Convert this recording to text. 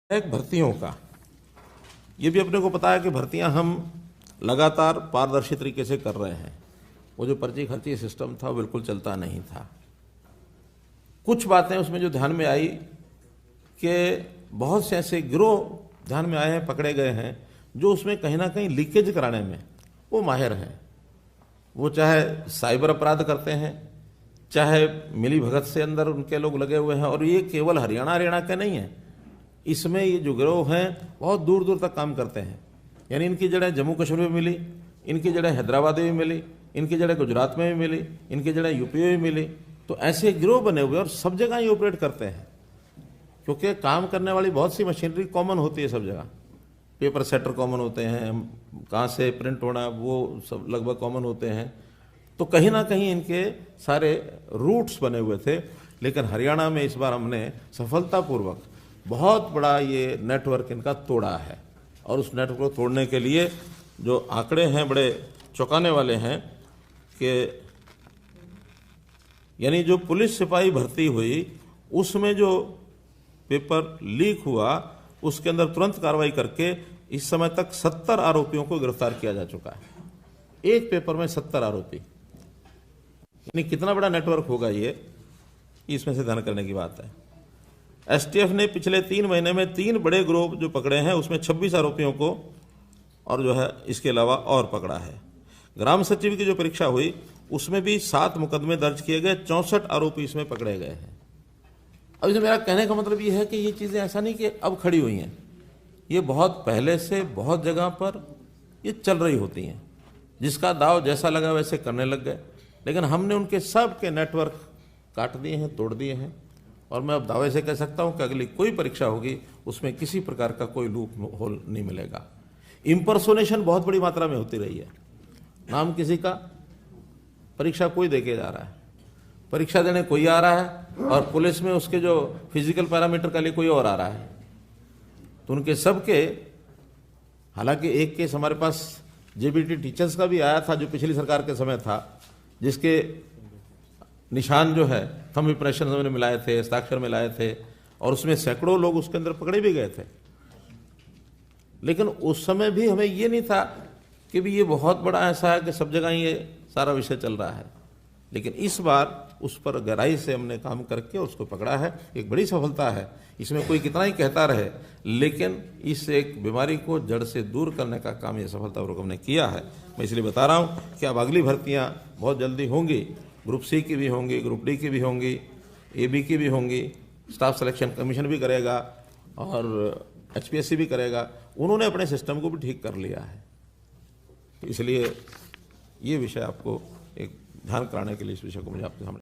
एक भर्तियों का ये भी अपने को पता है कि भर्तियां हम लगातार पारदर्शी तरीके से कर रहे हैं। वो जो पर्ची खर्ची सिस्टम था वो बिल्कुल चलता नहीं था। कुछ बातें उसमें जो ध्यान में आई कि बहुत से ऐसे गिरोह ध्यान में आए हैं, पकड़े गए हैं, जो उसमें कहीं ना कहीं लीकेज कराने में वो माहिर हैं। वो चाहे साइबर अपराध करते हैं, चाहे मिली भगत से अंदर उनके लोग लगे हुए हैं। और ये केवल हरियाणा के नहीं है, इसमें ये जो गिरोह हैं बहुत दूर दूर तक काम करते हैं। यानी इनकी जड़ें जम्मू कश्मीर में मिली, इनकी जड़ें हैदराबाद में मिली, इनकी जड़ें गुजरात में भी मिली, इनकी जड़ें यूपी में भी मिली। तो ऐसे गिरोह बने हुए और सब जगह ये ऑपरेट करते हैं, क्योंकि काम करने वाली बहुत सी मशीनरी कॉमन होती है सब जगह। पेपर सेटर कॉमन होते हैं, कहाँ से प्रिंट होना वो सब लगभग कॉमन होते हैं। तो कहीं ना कहीं इनके सारे रूट्स बने हुए थे। लेकिन हरियाणा में इस बार हमने सफलतापूर्वक बहुत बड़ा ये नेटवर्क इनका तोड़ा है। और उस नेटवर्क को तोड़ने के लिए जो आंकड़े हैं बड़े चौंकाने वाले हैं कि यानी जो पुलिस सिपाही भर्ती हुई उसमें जो पेपर लीक हुआ उसके अंदर तुरंत कार्रवाई करके इस समय तक 70 आरोपियों को गिरफ्तार किया जा चुका है। एक पेपर में 70 आरोपी, यानी कितना बड़ा नेटवर्क होगा ये, इसमें से ध्यान करने की बात है। एसटीएफ ने पिछले 3 महीने में 3 बड़े गिरोह जो पकड़े हैं उसमें 26 आरोपियों को और जो है इसके अलावा और पकड़ा है। ग्राम सचिव की जो परीक्षा हुई उसमें भी 7 मुकदमे दर्ज किए गए, 64 आरोपी इसमें पकड़े गए हैं। अब इसमें मेरा कहने का मतलब ये है कि ये चीज़ें ऐसा नहीं कि अब खड़ी हुई हैं, ये बहुत पहले से बहुत जगह पर ये चल रही होती हैं। जिसका दाव जैसा लगा वैसे करने लग गए, लेकिन हमने उनके सब के नेटवर्क काट दिए हैं, तोड़ दिए हैं। और मैं अब दावे से कह सकता हूं कि अगली कोई परीक्षा होगी उसमें किसी प्रकार का कोई लूप होल नहीं मिलेगा। इंपर्सोनेशन बहुत बड़ी मात्रा में होती रही है। नाम किसी का, परीक्षा कोई देके जा रहा है, परीक्षा देने कोई आ रहा है और पुलिस में उसके जो फिजिकल पैरामीटर के लिए कोई और आ रहा है। तो उनके सबके, हालांकि एक केस हमारे पास जेबीटी टीचर्स का भी आया था जो पिछली सरकार के समय था, जिसके निशान जो है थंब इंप्रेशन हमने मिलाए थे, हस्ताक्षर मिलाए थे और उसमें सैकड़ों लोग उसके अंदर पकड़े भी गए थे। लेकिन उस समय भी हमें ये नहीं था कि भी ये बहुत बड़ा ऐसा है कि सब जगह ये सारा विषय चल रहा है। लेकिन इस बार उस पर गहराई से हमने काम करके उसको पकड़ा है, एक बड़ी सफलता है। इसमें कोई कितना ही कहता रहे, लेकिन इस एक बीमारी को जड़ से दूर करने का काम ये सफलतापूर्वक हमने किया है। मैं इसलिए बता रहा हूँ कि अब अगली भर्तियाँ बहुत जल्दी होंगी। ग्रुप सी की भी होंगी, ग्रुप डी की भी होंगी, एबी की भी होंगी। स्टाफ सिलेक्शन कमीशन भी करेगा और एचपीएससी भी करेगा। उन्होंने अपने सिस्टम को भी ठीक कर लिया है। तो इसलिए ये विषय आपको एक ध्यान कराने के लिए इस विषय को मुझे आपके सामने